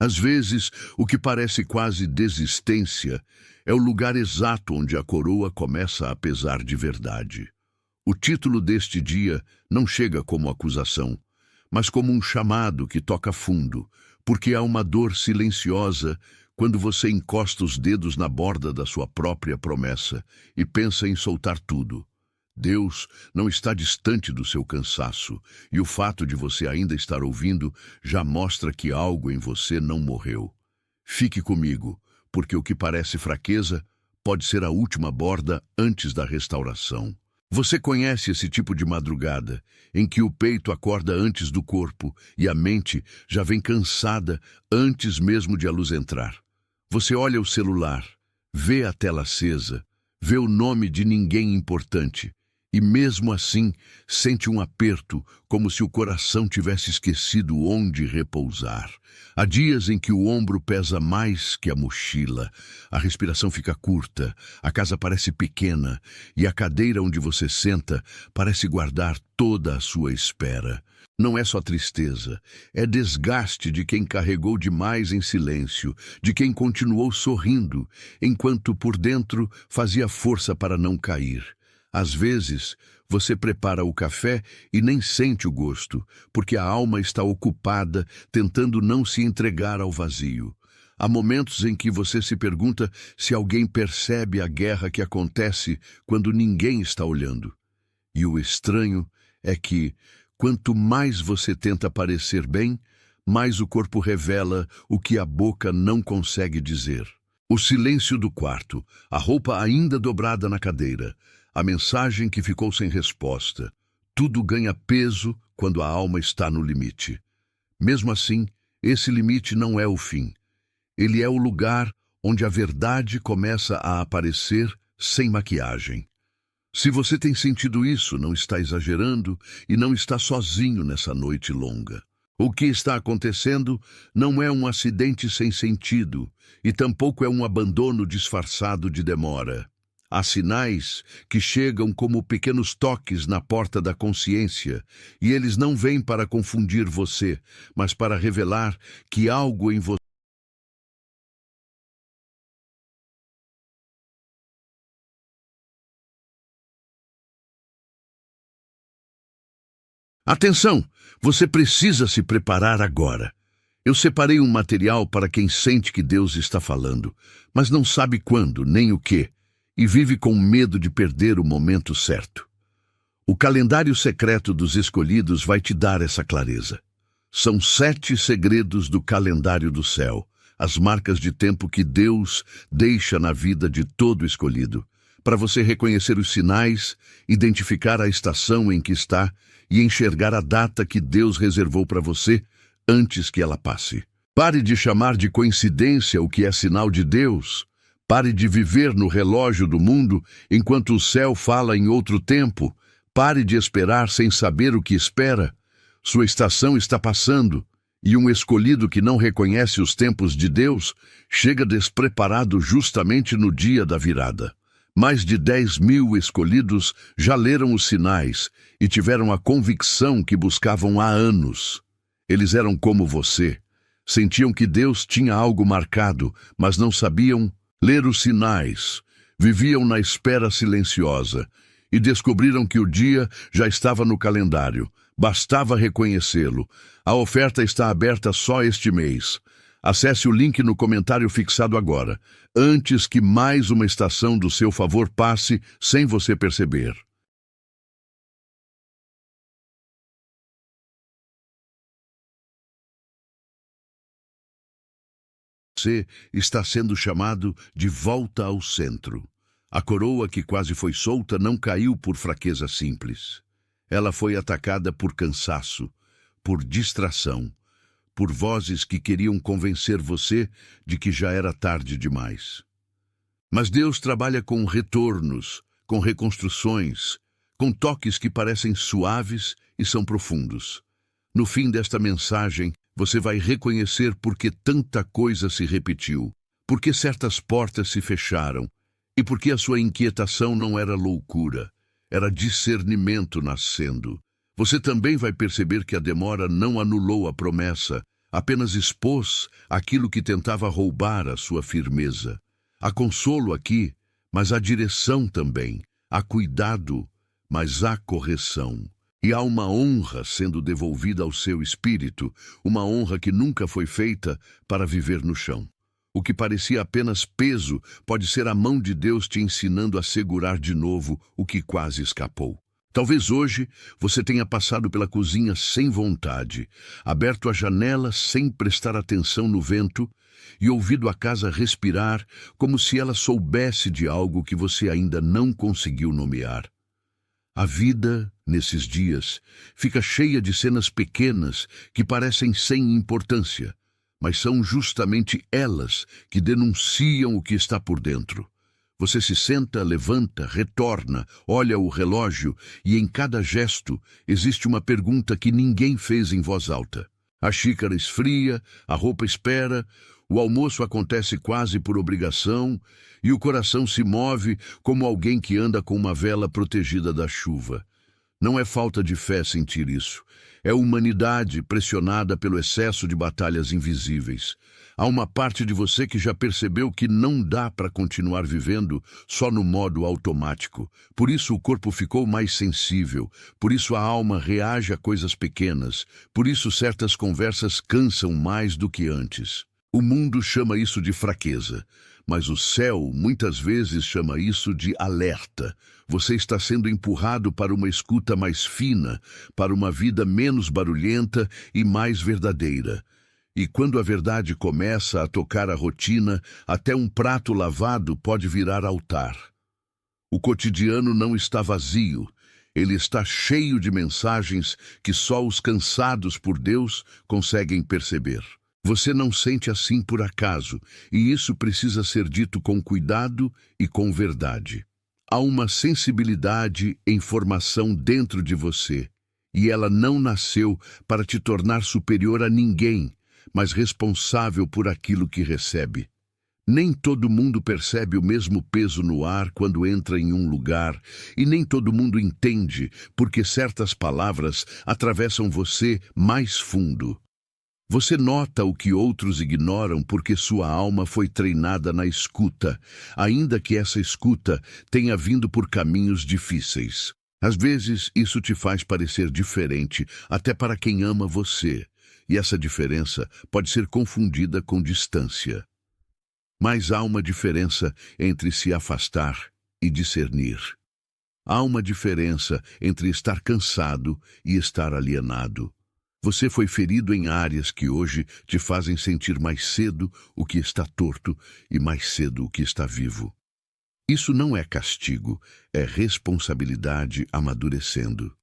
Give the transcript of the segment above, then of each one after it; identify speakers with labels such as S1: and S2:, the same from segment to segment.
S1: Às vezes, o que parece quase desistência é o lugar exato onde a coroa começa a pesar de verdade. O título deste dia não chega como acusação, mas como um chamado que toca fundo, porque há uma dor silenciosa quando você encosta os dedos na borda da sua própria promessa e pensa em soltar tudo. Deus não está distante do seu cansaço, e o fato de você ainda estar ouvindo já mostra que algo em você não morreu. Fique comigo, porque o que parece fraqueza pode ser a última borda antes da restauração. Você conhece esse tipo de madrugada, em que o peito acorda antes do corpo e a mente já vem cansada antes mesmo de a luz entrar. Você olha o celular, vê a tela acesa, vê o nome de ninguém importante, e mesmo assim sente um aperto, como se o coração tivesse esquecido onde repousar. Há dias em que o ombro pesa mais que a mochila, a respiração fica curta, a casa parece pequena e a cadeira onde você senta parece guardar toda a sua espera. Não é só tristeza, é desgaste de quem carregou demais em silêncio, de quem continuou sorrindo, enquanto por dentro fazia força para não cair. Às vezes, você prepara o café e nem sente o gosto, porque a alma está ocupada tentando não se entregar ao vazio. Há momentos em que você se pergunta se alguém percebe a guerra que acontece quando ninguém está olhando. E o estranho é que, quanto mais você tenta parecer bem, mais o corpo revela o que a boca não consegue dizer. O silêncio do quarto, a roupa ainda dobrada na cadeira, a mensagem que ficou sem resposta. Tudo ganha peso quando a alma está no limite. Mesmo assim, esse limite não é o fim. Ele é o lugar onde a verdade começa a aparecer sem maquiagem. Se você tem sentido isso, não está exagerando e não está sozinho nessa noite longa. O que está acontecendo não é um acidente sem sentido e tampouco é um abandono disfarçado de demora. Há sinais que chegam como pequenos toques na porta da consciência, e eles não vêm para confundir você, mas para revelar que algo em você. Atenção! Você precisa se preparar agora. Eu separei um material para quem sente que Deus está falando, mas não sabe quando nem o que, e vive com medo de perder o momento certo. O calendário secreto dos escolhidos vai te dar essa clareza. São 7 segredos do calendário do céu, as marcas de tempo que Deus deixa na vida de todo escolhido, para você reconhecer os sinais, identificar a estação em que está e enxergar a data que Deus reservou para você antes que ela passe. Pare de chamar de coincidência o que é sinal de Deus. Pare de viver no relógio do mundo enquanto o céu fala em outro tempo. Pare de esperar sem saber o que espera. Sua estação está passando, e um escolhido que não reconhece os tempos de Deus chega despreparado justamente no dia da virada. Mais de 10.000 escolhidos já leram os sinais e tiveram a convicção que buscavam há anos. Eles eram como você. Sentiam que Deus tinha algo marcado, mas não sabiam ler os sinais. Viviam na espera silenciosa e descobriram que o dia já estava no calendário. Bastava reconhecê-lo. A oferta está aberta só este mês. Acesse o link no comentário fixado agora, antes que mais uma estação do seu favor passe sem você perceber. Você está sendo chamado de volta ao centro. A coroa que quase foi solta não caiu por fraqueza simples. Ela foi atacada por cansaço, por distração, por vozes que queriam convencer você de que já era tarde demais. Mas Deus trabalha com retornos, com reconstruções, com toques que parecem suaves e são profundos. No fim desta mensagem, você vai reconhecer por que tanta coisa se repetiu, por que certas portas se fecharam e por que a sua inquietação não era loucura, era discernimento nascendo. Você também vai perceber que a demora não anulou a promessa, apenas expôs aquilo que tentava roubar a sua firmeza. Há consolo aqui, mas há direção também. Há cuidado, mas há correção. E há uma honra sendo devolvida ao seu espírito, uma honra que nunca foi feita para viver no chão. O que parecia apenas peso pode ser a mão de Deus te ensinando a segurar de novo o que quase escapou. Talvez hoje você tenha passado pela cozinha sem vontade, aberto a janela sem prestar atenção no vento e ouvido a casa respirar como se ela soubesse de algo que você ainda não conseguiu nomear. A vida, nesses dias, fica cheia de cenas pequenas que parecem sem importância, mas são justamente elas que denunciam o que está por dentro. Você se senta, levanta, retorna, olha o relógio e em cada gesto existe uma pergunta que ninguém fez em voz alta. A xícara esfria, a roupa espera, o almoço acontece quase por obrigação e o coração se move como alguém que anda com uma vela protegida da chuva. Não é falta de fé sentir isso. É humanidade pressionada pelo excesso de batalhas invisíveis. Há uma parte de você que já percebeu que não dá para continuar vivendo só no modo automático. Por isso o corpo ficou mais sensível, por isso a alma reage a coisas pequenas, por isso certas conversas cansam mais do que antes. O mundo chama isso de fraqueza, mas o céu muitas vezes chama isso de alerta. Você está sendo empurrado para uma escuta mais fina, para uma vida menos barulhenta e mais verdadeira. E quando a verdade começa a tocar a rotina, até um prato lavado pode virar altar. O cotidiano não está vazio, ele está cheio de mensagens que só os cansados por Deus conseguem perceber. Você não sente assim por acaso, e isso precisa ser dito com cuidado e com verdade. Há uma sensibilidade em formação dentro de você, e ela não nasceu para te tornar superior a ninguém, mas responsável por aquilo que recebe. Nem todo mundo percebe o mesmo peso no ar quando entra em um lugar, e nem todo mundo entende porque certas palavras atravessam você mais fundo. Você nota o que outros ignoram porque sua alma foi treinada na escuta, ainda que essa escuta tenha vindo por caminhos difíceis. Às vezes, isso te faz parecer diferente, até para quem ama você, e essa diferença pode ser confundida com distância. Mas há uma diferença entre se afastar e discernir. Há uma diferença entre estar cansado e estar alienado. Você foi ferido em áreas que hoje te fazem sentir mais cedo o que está torto e mais cedo o que está vivo. Isso não é castigo, é responsabilidade amadurecendo.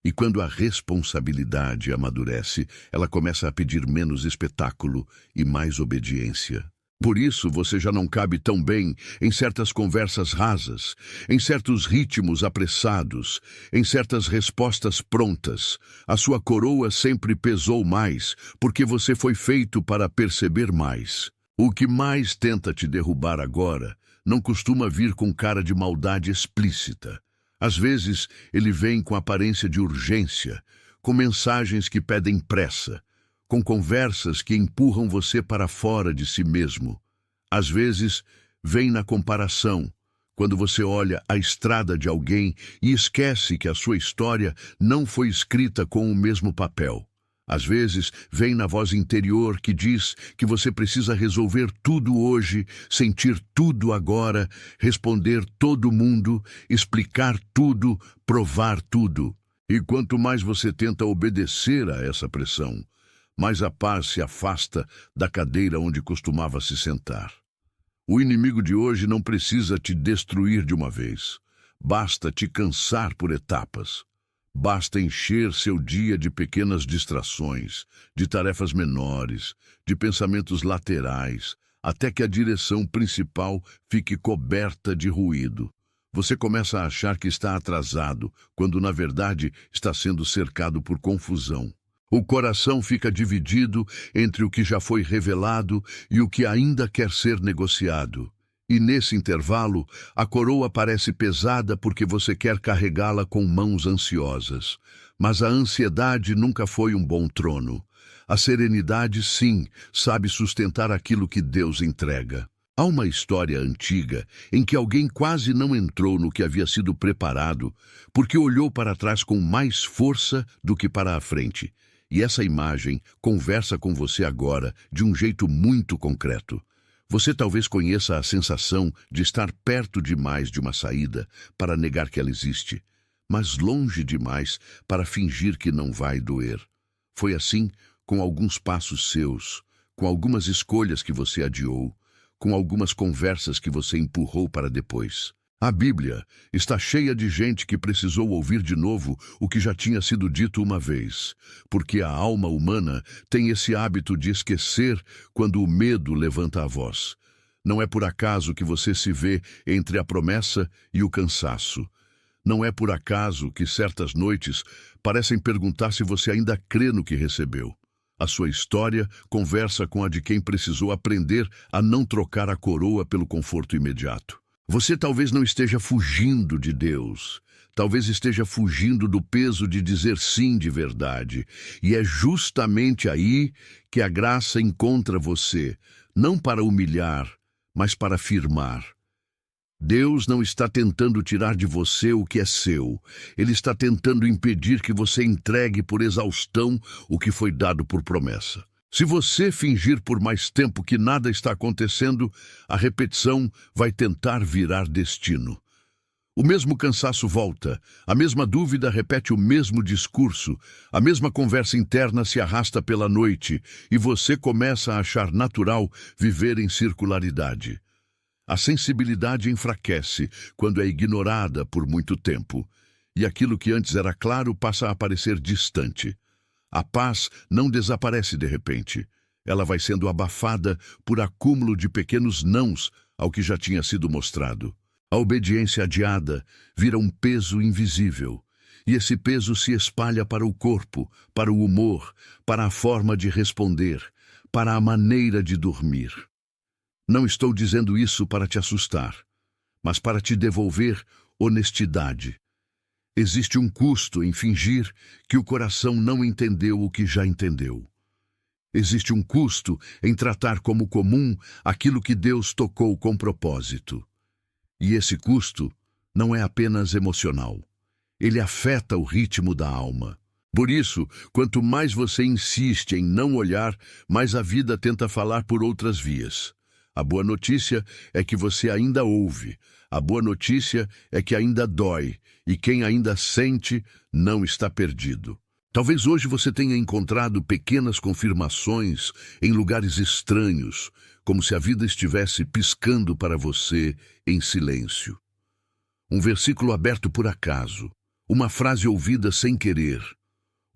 S1: E quando a responsabilidade amadurece, ela começa a pedir menos espetáculo e mais obediência. Por isso você já não cabe tão bem em certas conversas rasas, em certos ritmos apressados, em certas respostas prontas. A sua coroa sempre pesou mais, porque você foi feito para perceber mais. O que mais tenta te derrubar agora não costuma vir com cara de maldade explícita. Às vezes ele vem com aparência de urgência, com mensagens que pedem pressa, com conversas que empurram você para fora de si mesmo. Às vezes, vem na comparação, quando você olha a estrada de alguém e esquece que a sua história não foi escrita com o mesmo papel. Às vezes, vem na voz interior que diz que você precisa resolver tudo hoje, sentir tudo agora, responder todo mundo, explicar tudo, provar tudo. E quanto mais você tenta obedecer a essa pressão, mais a paz se afasta da cadeira onde costumava se sentar. O inimigo de hoje não precisa te destruir de uma vez. Basta te cansar por etapas. Basta encher seu dia de pequenas distrações, de tarefas menores, de pensamentos laterais, até que a direção principal fique coberta de ruído. Você começa a achar que está atrasado, quando na verdade está sendo cercado por confusão. O coração fica dividido entre o que já foi revelado e o que ainda quer ser negociado. E nesse intervalo, a coroa parece pesada porque você quer carregá-la com mãos ansiosas. Mas a ansiedade nunca foi um bom trono. A serenidade, sim, sabe sustentar aquilo que Deus entrega. Há uma história antiga em que alguém quase não entrou no que havia sido preparado porque olhou para trás com mais força do que para a frente. E essa imagem conversa com você agora de um jeito muito concreto. Você talvez conheça a sensação de estar perto demais de uma saída para negar que ela existe, mas longe demais para fingir que não vai doer. Foi assim com alguns passos seus, com algumas escolhas que você adiou, com algumas conversas que você empurrou para depois. A Bíblia está cheia de gente que precisou ouvir de novo o que já tinha sido dito uma vez, porque a alma humana tem esse hábito de esquecer quando o medo levanta a voz. Não é por acaso que você se vê entre a promessa e o cansaço. Não é por acaso que certas noites parecem perguntar se você ainda crê no que recebeu. A sua história conversa com a de quem precisou aprender a não trocar a coroa pelo conforto imediato. Você talvez não esteja fugindo de Deus, talvez esteja fugindo do peso de dizer sim de verdade. E é justamente aí que a graça encontra você, não para humilhar, mas para firmar. Deus não está tentando tirar de você o que é seu. Ele está tentando impedir que você entregue por exaustão o que foi dado por promessa. Se você fingir por mais tempo que nada está acontecendo, a repetição vai tentar virar destino. O mesmo cansaço volta, a mesma dúvida repete o mesmo discurso, a mesma conversa interna se arrasta pela noite e você começa a achar natural viver em circularidade. A sensibilidade enfraquece quando é ignorada por muito tempo, e aquilo que antes era claro passa a parecer distante. A paz não desaparece de repente. Ela vai sendo abafada por acúmulo de pequenos nãos ao que já tinha sido mostrado. A obediência adiada vira um peso invisível, e esse peso se espalha para o corpo, para o humor, para a forma de responder, para a maneira de dormir. Não estou dizendo isso para te assustar, mas para te devolver honestidade. Existe um custo em fingir que o coração não entendeu o que já entendeu. Existe um custo em tratar como comum aquilo que Deus tocou com propósito. E esse custo não é apenas emocional. Ele afeta o ritmo da alma. Por isso, quanto mais você insiste em não olhar, mais a vida tenta falar por outras vias. A boa notícia é que você ainda ouve. A boa notícia é que ainda dói. E quem ainda sente não está perdido. Talvez hoje você tenha encontrado pequenas confirmações em lugares estranhos, como se a vida estivesse piscando para você em silêncio. Um versículo aberto por acaso, uma frase ouvida sem querer,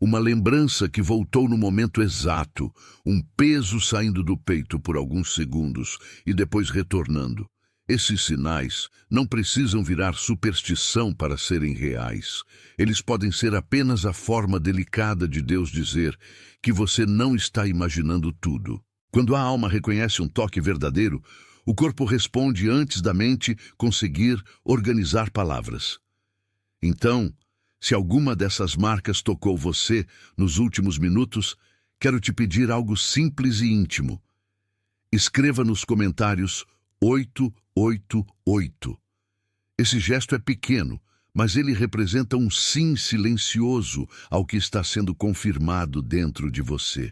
S1: uma lembrança que voltou no momento exato, um peso saindo do peito por alguns segundos e depois retornando. Esses sinais não precisam virar superstição para serem reais. Eles podem ser apenas a forma delicada de Deus dizer que você não está imaginando tudo. Quando a alma reconhece um toque verdadeiro, o corpo responde antes da mente conseguir organizar palavras. Então, se alguma dessas marcas tocou você nos últimos minutos, quero te pedir algo simples e íntimo. Escreva nos comentários 888. Esse gesto é pequeno, mas ele representa um sim silencioso ao que está sendo confirmado dentro de você.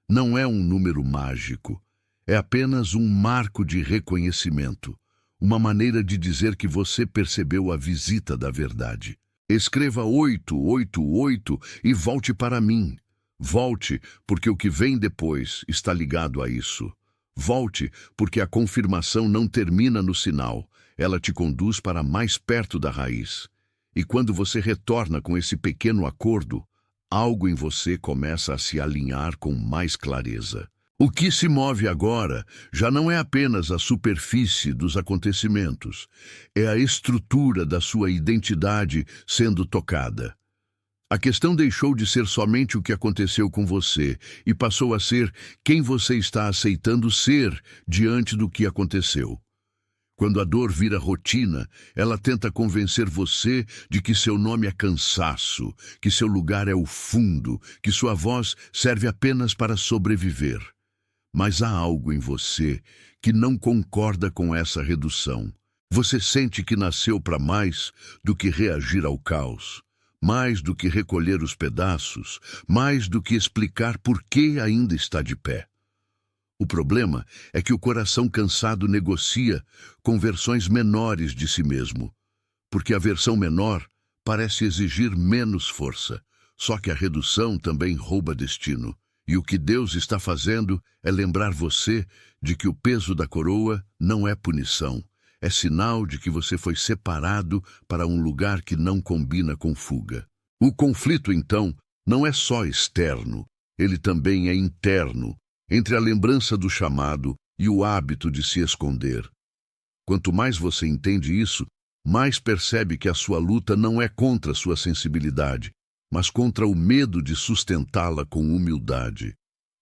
S1: Não é um número mágico, é apenas um marco de reconhecimento, uma maneira de dizer que você percebeu a visita da verdade. Escreva 888 e volte para mim. Volte, porque o que vem depois está ligado a isso. Volte, porque a confirmação não termina no sinal, ela te conduz para mais perto da raiz. E quando você retorna com esse pequeno acordo, algo em você começa a se alinhar com mais clareza. O que se move agora já não é apenas a superfície dos acontecimentos, é a estrutura da sua identidade sendo tocada. A questão deixou de ser somente o que aconteceu com você e passou a ser quem você está aceitando ser diante do que aconteceu. Quando a dor vira rotina, ela tenta convencer você de que seu nome é cansaço, que seu lugar é o fundo, que sua voz serve apenas para sobreviver. Mas há algo em você que não concorda com essa redução. Você sente que nasceu para mais do que reagir ao caos, mais do que recolher os pedaços, mais do que explicar por que ainda está de pé. O problema é que o coração cansado negocia com versões menores de si mesmo, porque a versão menor parece exigir menos força, só que a redução também rouba destino. E o que Deus está fazendo é lembrar você de que o peso da coroa não é punição, é sinal de que você foi separado para um lugar que não combina com fuga. O conflito, então, não é só externo, ele também é interno, entre a lembrança do chamado e o hábito de se esconder. Quanto mais você entende isso, mais percebe que a sua luta não é contra a sua sensibilidade, mas contra o medo de sustentá-la com humildade.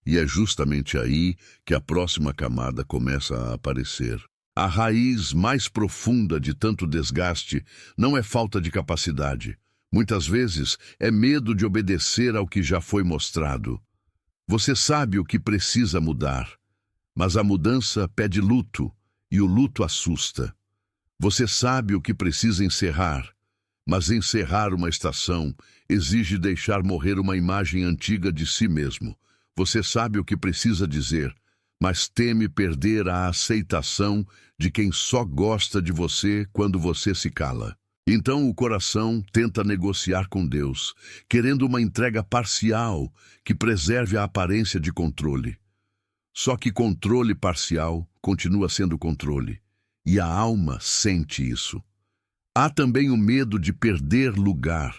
S1: E é justamente aí que a próxima camada começa a aparecer. A raiz mais profunda de tanto desgaste não é falta de capacidade. Muitas vezes é medo de obedecer ao que já foi mostrado. Você sabe o que precisa mudar, mas a mudança pede luto, e o luto assusta. Você sabe o que precisa encerrar, mas encerrar uma estação exige deixar morrer uma imagem antiga de si mesmo. Você sabe o que precisa dizer, mas teme perder a aceitação de quem só gosta de você quando você se cala. Então o coração tenta negociar com Deus, querendo uma entrega parcial que preserve a aparência de controle. Só que controle parcial continua sendo controle, e a alma sente isso. Há também o medo de perder lugar,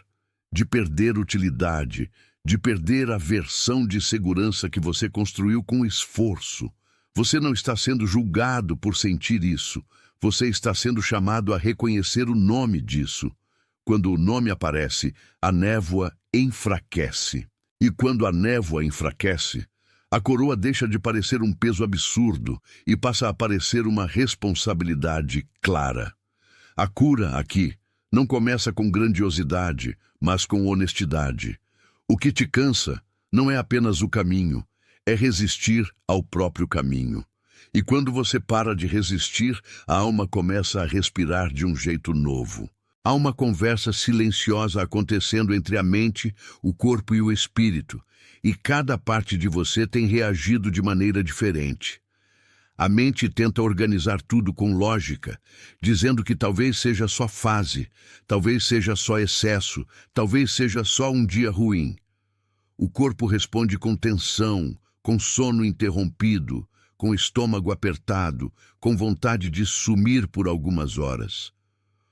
S1: de perder utilidade, de perder a versão de segurança que você construiu com esforço. Você não está sendo julgado por sentir isso. Você está sendo chamado a reconhecer o nome disso. Quando o nome aparece, a névoa enfraquece. E quando a névoa enfraquece, a coroa deixa de parecer um peso absurdo e passa a parecer uma responsabilidade clara. A cura aqui não começa com grandiosidade, mas com honestidade. O que te cansa não é apenas o caminho, é resistir ao próprio caminho. E quando você para de resistir, a alma começa a respirar de um jeito novo. Há uma conversa silenciosa acontecendo entre a mente, o corpo e o espírito, e cada parte de você tem reagido de maneira diferente. A mente tenta organizar tudo com lógica, dizendo que talvez seja só fase, talvez seja só excesso, talvez seja só um dia ruim. O corpo responde com tensão, com sono interrompido, com estômago apertado, com vontade de sumir por algumas horas.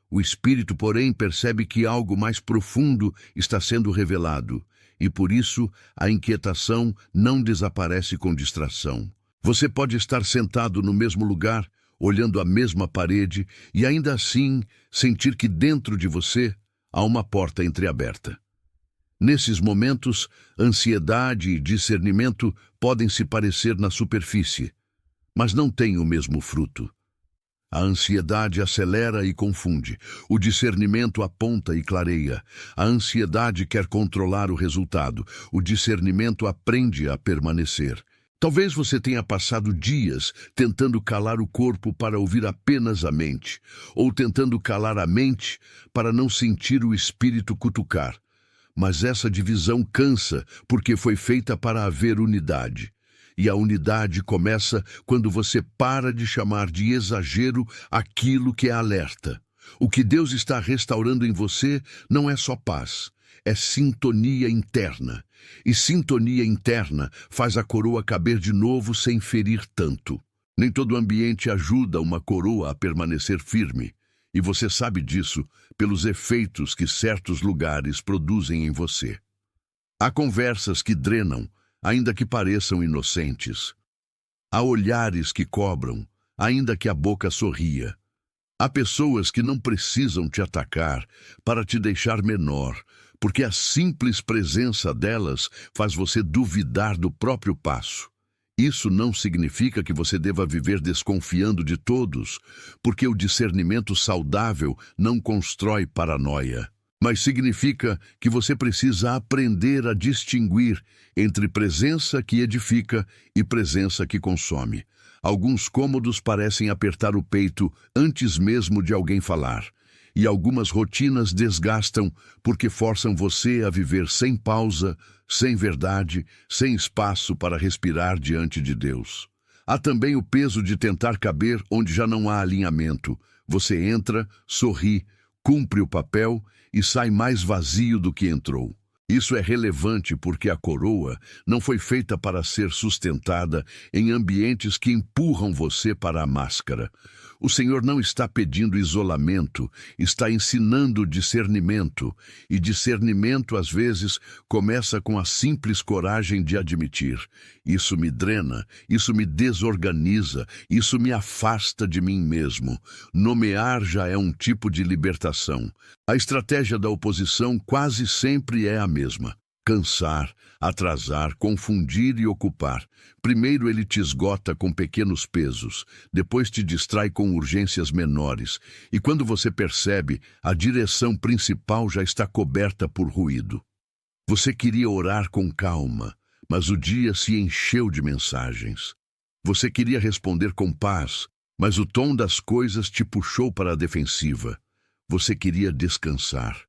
S1: O espírito, porém, percebe que algo mais profundo está sendo revelado, e por isso a inquietação não desaparece com distração. Você pode estar sentado no mesmo lugar, olhando a mesma parede, e ainda assim sentir que dentro de você há uma porta entreaberta. Nesses momentos, ansiedade e discernimento podem se parecer na superfície, mas não têm o mesmo fruto. A ansiedade acelera e confunde, o discernimento aponta e clareia. A ansiedade quer controlar o resultado, o discernimento aprende a permanecer. Talvez você tenha passado dias tentando calar o corpo para ouvir apenas a mente, ou tentando calar a mente para não sentir o espírito cutucar. Mas essa divisão cansa porque foi feita para haver unidade. E a unidade começa quando você para de chamar de exagero aquilo que é alerta. O que Deus está restaurando em você não é só paz, é sintonia interna. E sintonia interna faz a coroa caber de novo sem ferir tanto. Nem todo ambiente ajuda uma coroa a permanecer firme. E você sabe disso pelos efeitos que certos lugares produzem em você. Há conversas que drenam, ainda que pareçam inocentes. Há olhares que cobram, ainda que a boca sorria. Há pessoas que não precisam te atacar para te deixar menor, porque a simples presença delas faz você duvidar do próprio passo. Isso não significa que você deva viver desconfiando de todos, porque o discernimento saudável não constrói paranoia. Mas significa que você precisa aprender a distinguir entre presença que edifica e presença que consome. Alguns cômodos parecem apertar o peito antes mesmo de alguém falar, e algumas rotinas desgastam porque forçam você a viver sem pausa, sem verdade, sem espaço para respirar diante de Deus. Há também o peso de tentar caber onde já não há alinhamento. Você entra, sorri, cumpre o papel e sai mais vazio do que entrou. Isso é relevante porque a coroa não foi feita para ser sustentada em ambientes que empurram você para a máscara. O Senhor não está pedindo isolamento, está ensinando discernimento. E discernimento, às vezes, começa com a simples coragem de admitir: isso me drena, isso me desorganiza, isso me afasta de mim mesmo. Nomear já é um tipo de libertação. A estratégia da oposição quase sempre é a mesma: cansar, atrasar, confundir e ocupar. Primeiro ele te esgota com pequenos pesos, depois te distrai com urgências menores, e quando você percebe, a direção principal já está coberta por ruído. Você queria orar com calma, mas o dia se encheu de mensagens. Você queria responder com paz, mas o tom das coisas te puxou para a defensiva. Você queria descansar,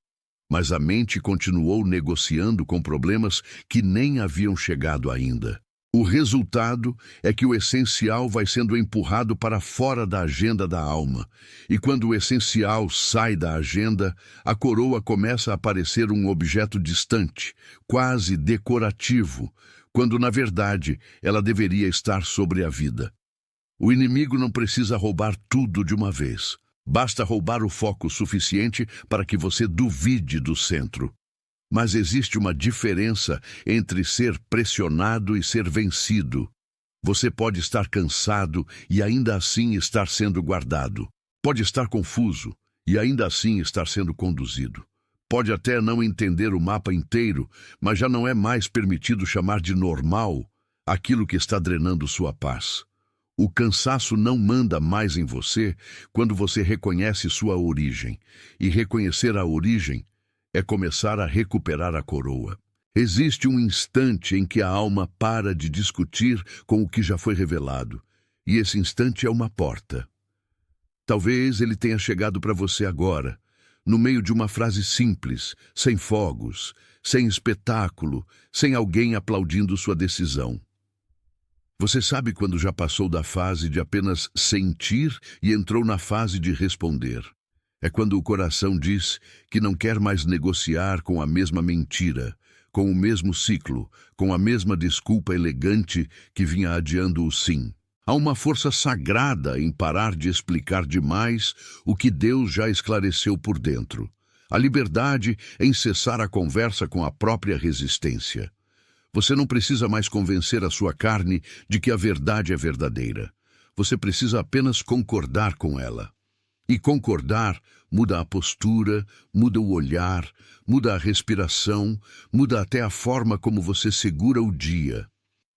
S1: mas a mente continuou negociando com problemas que nem haviam chegado ainda. O resultado é que o essencial vai sendo empurrado para fora da agenda da alma. E quando o essencial sai da agenda, a coroa começa a parecer um objeto distante, quase decorativo, quando na verdade ela deveria estar sobre a vida. O inimigo não precisa roubar tudo de uma vez. Basta roubar o foco suficiente para que você duvide do centro. Mas existe uma diferença entre ser pressionado e ser vencido. Você pode estar cansado e ainda assim estar sendo guardado. Pode estar confuso e ainda assim estar sendo conduzido. Pode até não entender o mapa inteiro, mas já não é mais permitido chamar de normal aquilo que está drenando sua paz. O cansaço não manda mais em você quando você reconhece sua origem. E reconhecer a origem é começar a recuperar a coroa. Existe um instante em que a alma para de discutir com o que já foi revelado. E esse instante é uma porta. Talvez ele tenha chegado para você agora, no meio de uma frase simples, sem fogos, sem espetáculo, sem alguém aplaudindo sua decisão. Você sabe quando já passou da fase de apenas sentir e entrou na fase de responder. É quando o coração diz que não quer mais negociar com a mesma mentira, com o mesmo ciclo, com a mesma desculpa elegante que vinha adiando o sim. Há uma força sagrada em parar de explicar demais o que Deus já esclareceu por dentro. A liberdade em cessar a conversa com a própria resistência. Você não precisa mais convencer a sua carne de que a verdade é verdadeira. Você precisa apenas concordar com ela. E concordar muda a postura, muda o olhar, muda a respiração, muda até a forma como você segura o dia.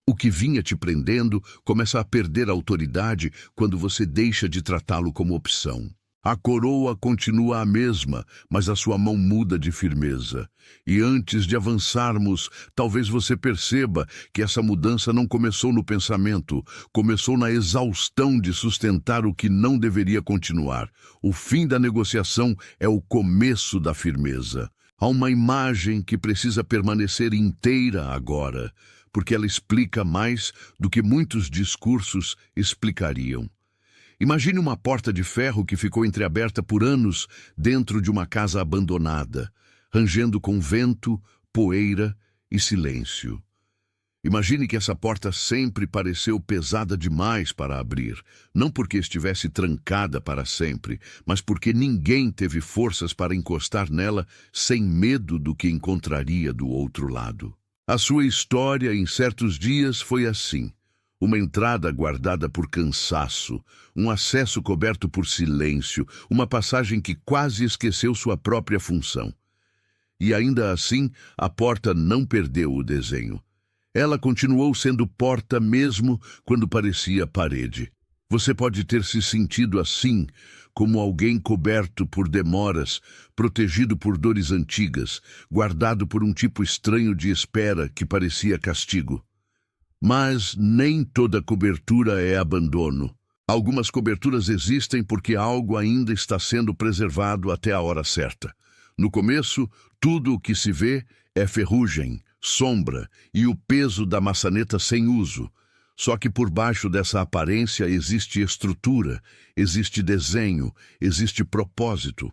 S1: O que vinha te prendendo começa a perder autoridade quando você deixa de tratá-lo como opção. A coroa continua a mesma, mas a sua mão muda de firmeza. E antes de avançarmos, talvez você perceba que essa mudança não começou no pensamento, começou na exaustão de sustentar o que não deveria continuar. O fim da negociação é o começo da firmeza. Há uma imagem que precisa permanecer inteira agora, porque ela explica mais do que muitos discursos explicariam. Imagine uma porta de ferro que ficou entreaberta por anos dentro de uma casa abandonada, rangendo com vento, poeira e silêncio. Imagine que essa porta sempre pareceu pesada demais para abrir, não porque estivesse trancada para sempre, mas porque ninguém teve forças para encostar nela sem medo do que encontraria do outro lado. A sua história em certos dias foi assim. Uma entrada guardada por cansaço, um acesso coberto por silêncio, uma passagem que quase esqueceu sua própria função. E ainda assim, a porta não perdeu o desenho. Ela continuou sendo porta mesmo quando parecia parede. Você pode ter se sentido assim, como alguém coberto por demoras, protegido por dores antigas, guardado por um tipo estranho de espera que parecia castigo. Mas nem toda cobertura é abandono. Algumas coberturas existem porque algo ainda está sendo preservado até a hora certa. No começo, tudo o que se vê é ferrugem, sombra e o peso da maçaneta sem uso. Só que por baixo dessa aparência existe estrutura, existe desenho, existe propósito.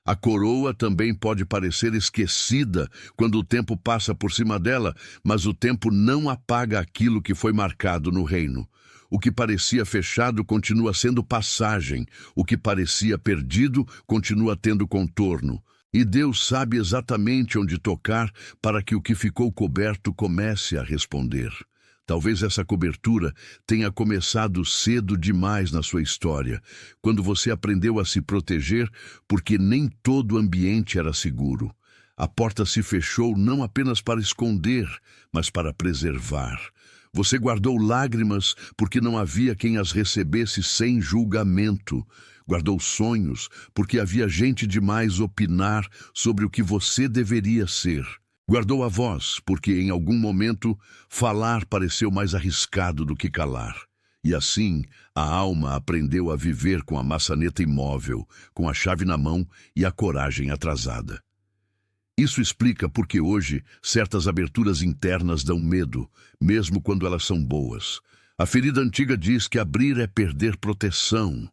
S1: A coroa também pode parecer esquecida quando o tempo passa por cima dela, mas o tempo não apaga aquilo que foi marcado no reino. O que parecia fechado continua sendo passagem, o que parecia perdido continua tendo contorno. E Deus sabe exatamente onde tocar para que o que ficou coberto comece a responder. Talvez essa cobertura tenha começado cedo demais na sua história, quando você aprendeu a se proteger porque nem todo o ambiente era seguro. A porta se fechou não apenas para esconder, mas para preservar. Você guardou lágrimas porque não havia quem as recebesse sem julgamento. Guardou sonhos porque havia gente demais opinar sobre o que você deveria ser. Guardou a voz, porque em algum momento falar pareceu mais arriscado do que calar. E assim, a alma aprendeu a viver com a maçaneta imóvel, com a chave na mão e a coragem atrasada. Isso explica por que hoje certas aberturas internas dão medo, mesmo quando elas são boas. A ferida antiga diz que abrir é perder proteção,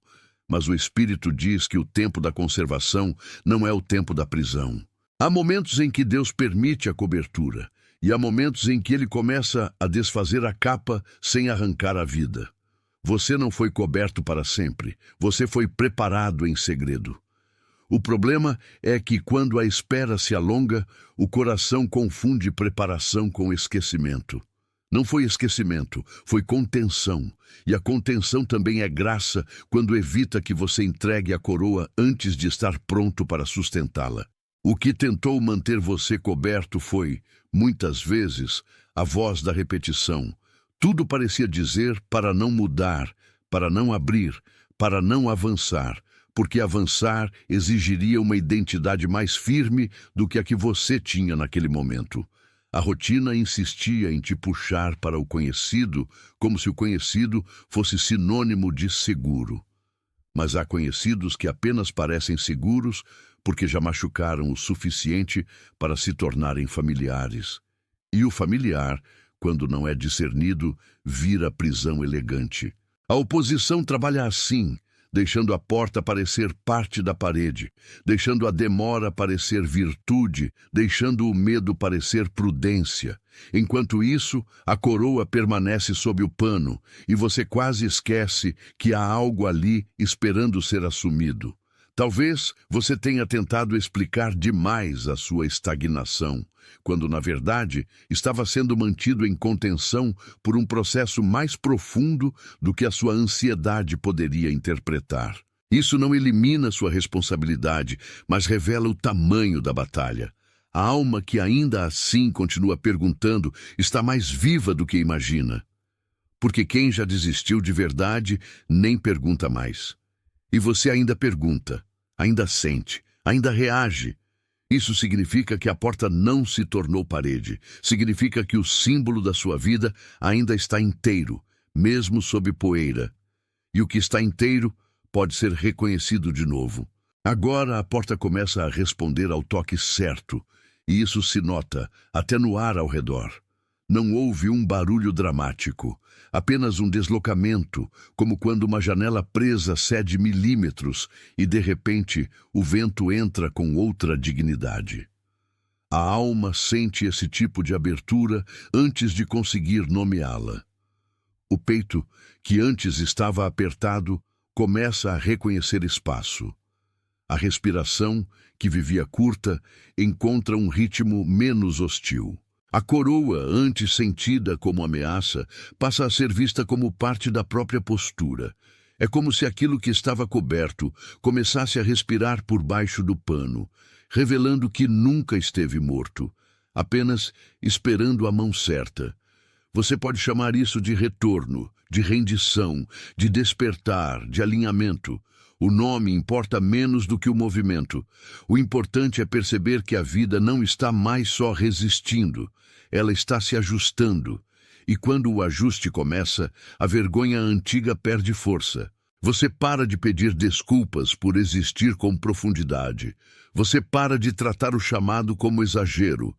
S1: mas o Espírito diz que o tempo da conservação não é o tempo da prisão. Há momentos em que Deus permite a cobertura, e há momentos em que Ele começa a desfazer a capa sem arrancar a vida. Você não foi coberto para sempre, você foi preparado em segredo. O problema é que quando a espera se alonga, o coração confunde preparação com esquecimento. Não foi esquecimento, foi contenção. E a contenção também é graça quando evita que você entregue a coroa antes de estar pronto para sustentá-la. O que tentou manter você coberto foi, muitas vezes, a voz da repetição. Tudo parecia dizer para não mudar, para não abrir, para não avançar, porque avançar exigiria uma identidade mais firme do que a que você tinha naquele momento. A rotina insistia em te puxar para o conhecido, como se o conhecido fosse sinônimo de seguro. Mas há conhecidos que apenas parecem seguros porque já machucaram o suficiente para se tornarem familiares. E o familiar, quando não é discernido, vira prisão elegante. A oposição trabalha assim, deixando a porta parecer parte da parede, deixando a demora parecer virtude, deixando o medo parecer prudência. Enquanto isso, a coroa permanece sob o pano, e você quase esquece que há algo ali esperando ser assumido. Talvez você tenha tentado explicar demais a sua estagnação, quando, na verdade, estava sendo mantido em contenção por um processo mais profundo do que a sua ansiedade poderia interpretar. Isso não elimina sua responsabilidade, mas revela o tamanho da batalha. A alma que ainda assim continua perguntando está mais viva do que imagina. Porque quem já desistiu de verdade nem pergunta mais. E você ainda pergunta, ainda sente, ainda reage. Isso significa que a porta não se tornou parede. Significa que o símbolo da sua vida ainda está inteiro, mesmo sob poeira. E o que está inteiro pode ser reconhecido de novo. Agora a porta começa a responder ao toque certo, e isso se nota até no ar ao redor. Não houve um barulho dramático, apenas um deslocamento, como quando uma janela presa cede milímetros e, de repente, o vento entra com outra dignidade. A alma sente esse tipo de abertura antes de conseguir nomeá-la. O peito, que antes estava apertado, começa a reconhecer espaço. A respiração, que vivia curta, encontra um ritmo menos hostil. A coroa, antes sentida como ameaça, passa a ser vista como parte da própria postura. É como se aquilo que estava coberto começasse a respirar por baixo do pano, revelando que nunca esteve morto, apenas esperando a mão certa. Você pode chamar isso de retorno, de rendição, de despertar, de alinhamento. O nome importa menos do que o movimento. O importante é perceber que a vida não está mais só resistindo, ela está se ajustando. E quando o ajuste começa, a vergonha antiga perde força. Você para de pedir desculpas por existir com profundidade. Você para de tratar o chamado como exagero.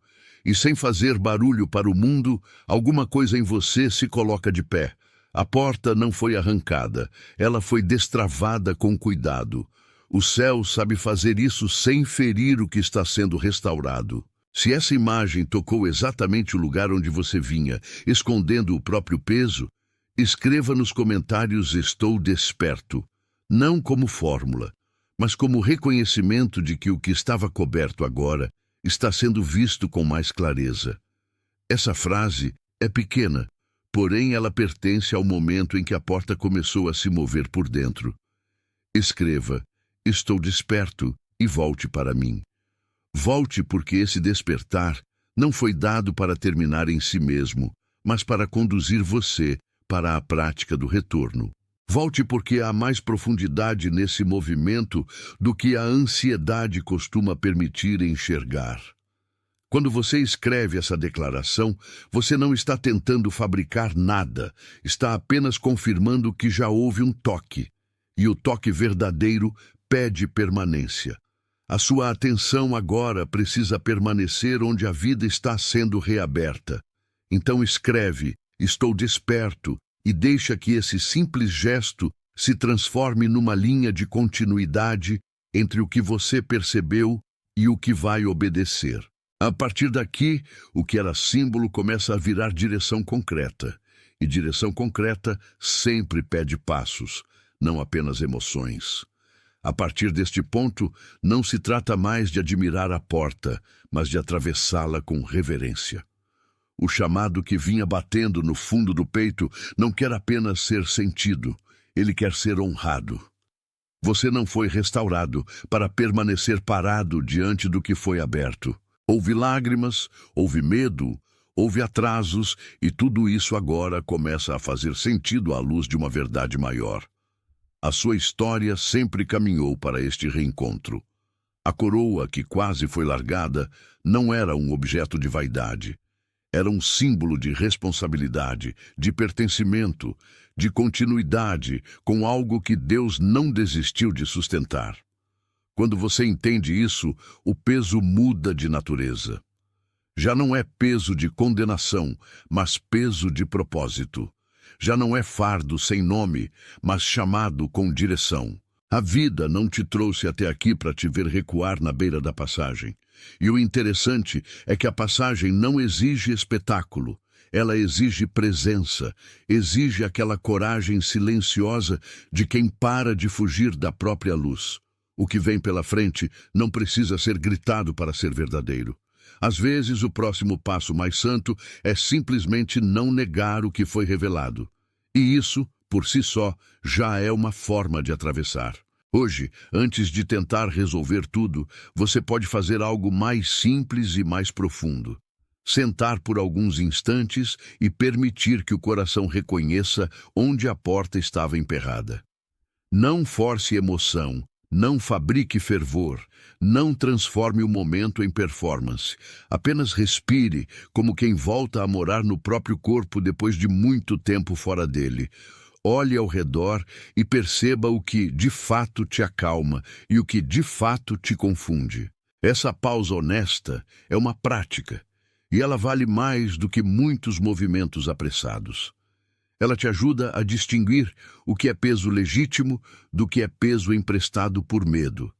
S1: E sem fazer barulho para o mundo, alguma coisa em você se coloca de pé. A porta não foi arrancada, ela foi destravada com cuidado. O céu sabe fazer isso sem ferir o que está sendo restaurado. Se essa imagem tocou exatamente o lugar onde você vinha, escondendo o próprio peso, escreva nos comentários "Estou desperto", não como fórmula, mas como reconhecimento de que o que estava coberto agora está sendo visto com mais clareza. Essa frase é pequena, porém ela pertence ao momento em que a porta começou a se mover por dentro. Escreva "Estou desperto" e volte para mim. Volte porque esse despertar não foi dado para terminar em si mesmo, mas para conduzir você para a prática do retorno. Volte porque há mais profundidade nesse movimento do que a ansiedade costuma permitir enxergar. Quando você escreve essa declaração, você não está tentando fabricar nada, está apenas confirmando que já houve um toque. E o toque verdadeiro pede permanência. A sua atenção agora precisa permanecer onde a vida está sendo reaberta. Então escreve "Estou desperto" e deixa que esse simples gesto se transforme numa linha de continuidade entre o que você percebeu e o que vai obedecer. A partir daqui, o que era símbolo começa a virar direção concreta. E direção concreta sempre pede passos, não apenas emoções. A partir deste ponto, não se trata mais de admirar a porta, mas de atravessá-la com reverência. O chamado que vinha batendo no fundo do peito não quer apenas ser sentido, ele quer ser honrado. Você não foi restaurado para permanecer parado diante do que foi aberto. Houve lágrimas, houve medo, houve atrasos, e tudo isso agora começa a fazer sentido à luz de uma verdade maior. A sua história sempre caminhou para este reencontro. A coroa que quase foi largada não era um objeto de vaidade. Era um símbolo de responsabilidade, de pertencimento, de continuidade com algo que Deus não desistiu de sustentar. Quando você entende isso, o peso muda de natureza. Já não é peso de condenação, mas peso de propósito. Já não é fardo sem nome, mas chamado com direção. A vida não te trouxe até aqui para te ver recuar na beira da passagem. E o interessante é que a passagem não exige espetáculo. Ela exige presença, exige aquela coragem silenciosa de quem para de fugir da própria luz. O que vem pela frente não precisa ser gritado para ser verdadeiro. Às vezes, o próximo passo mais santo é simplesmente não negar o que foi revelado. E isso, por si só, já é uma forma de atravessar. Hoje, antes de tentar resolver tudo, você pode fazer algo mais simples e mais profundo. Sentar por alguns instantes e permitir que o coração reconheça onde a porta estava emperrada. Não force emoção. Não fabrique fervor, não transforme o momento em performance. Apenas respire, como quem volta a morar no próprio corpo depois de muito tempo fora dele. Olhe ao redor e perceba o que de fato te acalma e o que de fato te confunde. Essa pausa honesta é uma prática, e ela vale mais do que muitos movimentos apressados. Ela te ajuda a distinguir o que é peso legítimo do que é peso emprestado por medo.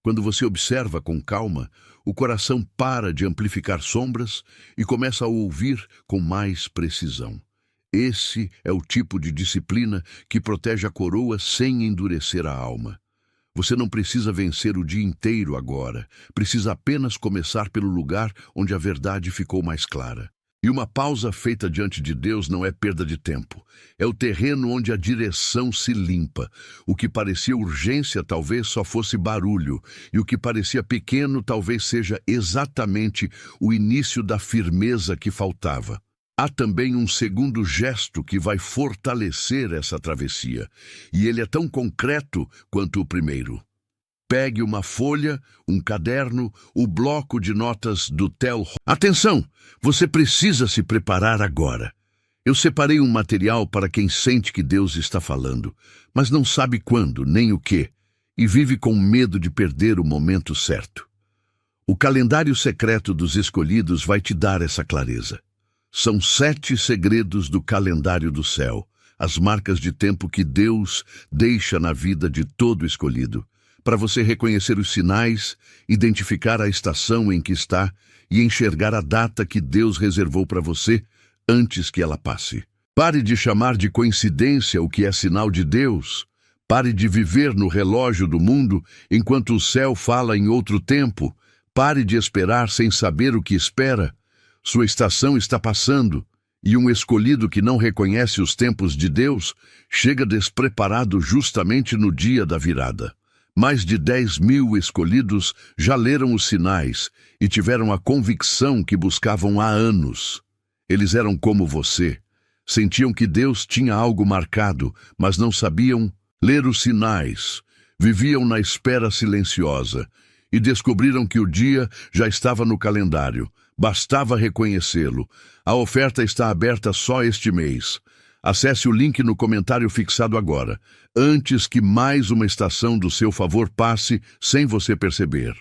S1: Quando você observa com calma, o coração para de amplificar sombras e começa a ouvir com mais precisão. Esse é o tipo de disciplina que protege a coroa sem endurecer a alma. Você não precisa vencer o dia inteiro agora, precisa apenas começar pelo lugar onde a verdade ficou mais clara. E uma pausa feita diante de Deus não é perda de tempo. É o terreno onde a direção se limpa. O que parecia urgência talvez só fosse barulho, e o que parecia pequeno talvez seja exatamente o início da firmeza que faltava. Há também um segundo gesto que vai fortalecer essa travessia, e ele é tão concreto quanto o primeiro. Pegue uma folha, um caderno, o bloco de notas do Tel. Atenção! Você precisa se preparar agora. Eu separei um material para quem sente que Deus está falando, mas não sabe quando, nem o quê, e vive com medo de perder o momento certo. O calendário secreto dos escolhidos vai te dar essa clareza. São 7 segredos do calendário do céu, as marcas de tempo que Deus deixa na vida de todo escolhido, para você reconhecer os sinais, identificar a estação em que está e enxergar a data que Deus reservou para você antes que ela passe. Pare de chamar de coincidência o que é sinal de Deus. Pare de viver no relógio do mundo enquanto o céu fala em outro tempo. Pare de esperar sem saber o que espera. Sua estação está passando, e um escolhido que não reconhece os tempos de Deus chega despreparado justamente no dia da virada. Mais de 10.000 escolhidos já leram os sinais e tiveram a convicção que buscavam há anos. Eles eram como você. Sentiam que Deus tinha algo marcado, mas não sabiam ler os sinais. Viviam na espera silenciosa e descobriram que o dia já estava no calendário. Bastava reconhecê-lo. A oferta está aberta só este mês. Acesse o link no comentário fixado agora, antes que mais uma estação do seu favor passe sem você perceber.